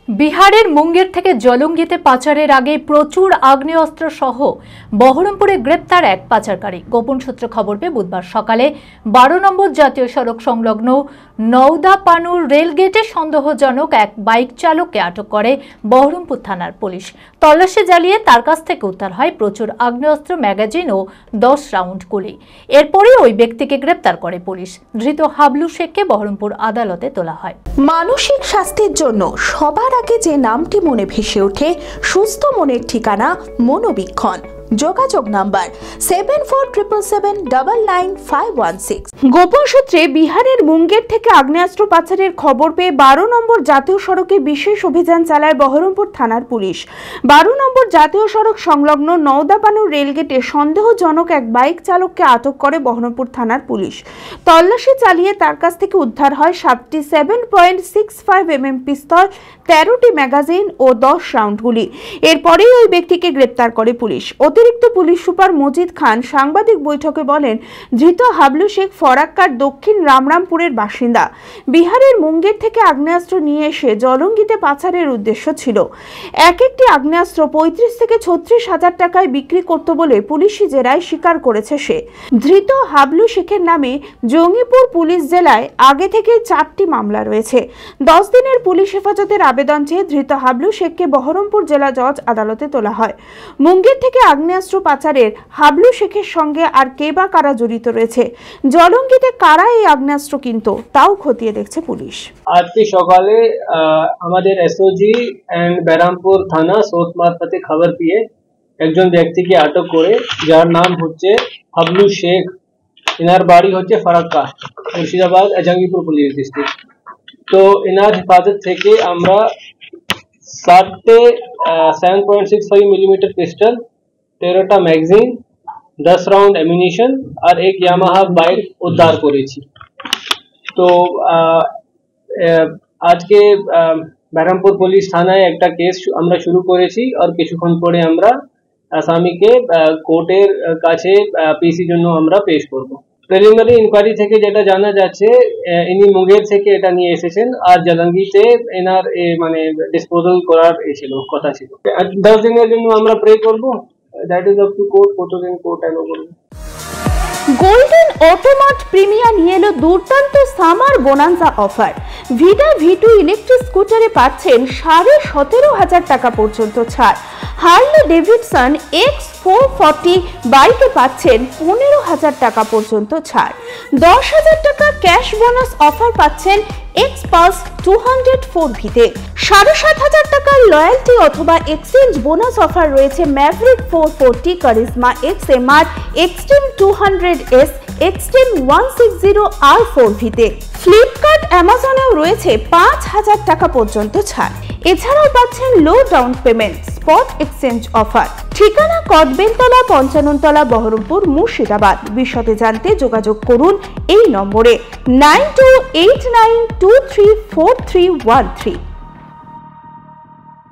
বিহারের মুঙ্গের থেকে জলঙ্গিতে পাচারের আগে প্রচুর আগ্নেয়াস্ত্র সহ বহরমপুরে গ্রেপ্তার এক পাচারকারী। গোপন সূত্রে খবর পেয়ে বুধবার সকালে 12 নম্বর জাতীয় সড়ক সংলগ্ন নওদাপানুর রেলগেটে সন্দেহজনক এক বাইক চালককে আটক করে বহরমপুর থানার পুলিশ। তল্লাশি চালিয়ে তার কাছ থেকে উদ্ধার হয় প্রচুর আগ্নেয়াস্ত্র, ম্যাগাজিন ও 10 রাউন্ড গুলি। এরপরই ওই ব্যক্তিকে গ্রেপ্তার করে পুলিশ। ধৃত হাবলু শেখকে বহরমপুর আদালতে তোলা হয়। মানসিক স্বাস্থ্যের জন্য সবার আগে যে নামটি মনে ভেসে ওঠে, সুস্থ মনের ঠিকানা মনোবীক্ষণ। যোগাযোগ নাম্বার 7477799516। গোপন সূত্রে বিহারের মুঙ্গের থেকে আগ্নেয়াস্ত্র পাচারের খবর পেয়ে 12 নম্বর জাতীয় সড়কে বিশেষ অভিযান চালায় বহরমপুর থানার পুলিশ। 12 নম্বর জাতীয় সড়ক সংলগ্ন নওদাপানুর রেলগেটে সন্দেহজনক এক বাইক চালককে আটক করে বহরমপুর থানার পুলিশ। তল্লাশি চালিয়ে তার কাছ থেকে উদ্ধার হয় 7টি 7.65 mm পিস্তল, 13টি ম্যাগাজিন ও 10 রাউন্ড গুলি। এরপরেই ওই ব্যক্তিকে গ্রেপ্তার করে পুলিশ। অতিরিক্ত পুলিশ সুপার মজিদ খান সাংবাদিক বৈঠকে বলেন, ধৃত হাবলু শেখ ফরাক্কার দক্ষিণ রামরামপুরের বাসিন্দা। বিহারের মুঙ্গের থেকে আগ্নেয়াস্ত্র নিয়ে এসে জলঙ্গিতে পাচারের উদ্দেশ্য ছিল। একটি আগ্নেয়াস্ত্র 35 থেকে 36 হাজার টাকায় বিক্রি করত বলে পুলিশি জেরায় স্বীকার করেছে সে। ধৃত হাবলু শেখের নামে জঙ্গিপুর পুলিশ জেলায় আগে থেকে 4টি মামলা রয়েছে। 10 দিনের পুলিশ হেফাজতের আবেদন চেয়ে ধৃত হাবলু শেখকে বহরমপুর জেলা জজ আদালতে তোলা হয়। মুঙ্গের থেকে আগ্নেয়াস্ত্র পাচারের হাবলু শেখের সঙ্গে আর কে বা কারা জড়িত রয়েছে, জলঙ্গিতে কারা এই আগ্নেয়াস্ত্র কিনত, তাও খতিয়ে দেখছে পুলিশ। আজকে সকালে আমাদের এসওজি এন্ড বেরামপুর থানা সোর্স মারফতে খবর পেয়ে একজন ব্যক্তিকে আটক করে, যার নাম হচ্ছে হাবলু শেখ। এনার বাড়ি হচ্ছে ফারাক্কা, মুর্শিদাবাদ, জঙ্গিপুর পুলিশ ডিস্ট্রিক্ট। তো এনার হেফাজত থেকে আমরা 7.65 mm pistol, 13টা magazine, 10 round ammunition আর এক ইয়ামাহা বাইক উদ্ধার করেছি। তো আজকে বেরামপুর পুলিশ থানায় একটা কেস আমরা শুরু করেছি আর কিছুক্ষণ পরে আমরা আসামিকে কোর্টের কাছে পিসি জন্য আমরা পেশ করব। প্রিলিমিনারি ইনকোয়ারি থেকে যেটা জানা যাচ্ছে, ইনি মুঙ্গের থেকে এটা নিয়ে এসেছেন আর জলঙ্গিতে এনার মানে ডিসপোজাল করার কথা ছিল। 10 দিনের জন্য আমরা প্রে করব। That is up to court, কতদিন কোর্ট অ্যালো করবে। গোল্ডেন অটোমার্ট প্রিমিয়া নিয়ে এলো দুর্দান্ত summer bonanza offer. Vida V2 electric স্কুটারে পাচ্ছেন 17,500 টাকা পর্যন্ত ছাড়। হার্লে ডেভিডসন X440 বাইকে পাচ্ছেন 15,000 টাকা পর্যন্ত ছাড়। 10,000 টাকা ক্যাশ বোনাস অফার পাচ্ছেন X-Pulse 204V-তে। 7,500 টাকার লয়্যালটি অথবা এক্সচেঞ্জ বোনাস অফার রয়েছে Maverick 440, Karizma XMR, Xtreme 200S, Xtreme 160R4V-তে। ফ্লিপকার্ট, অ্যামাজনেও রয়েছে 5,000 টাকা পর্যন্ত ছাড়। এছাড়াও পাচ্ছেন low down payment, spot exchange offer. ঠিকানা কদবেলতলা, 55 তলা, বহরমপুর, মুর্শিদাবাদ। বিশদে জানতে যোগাযোগ করুন এই নম্বরে 9289234313।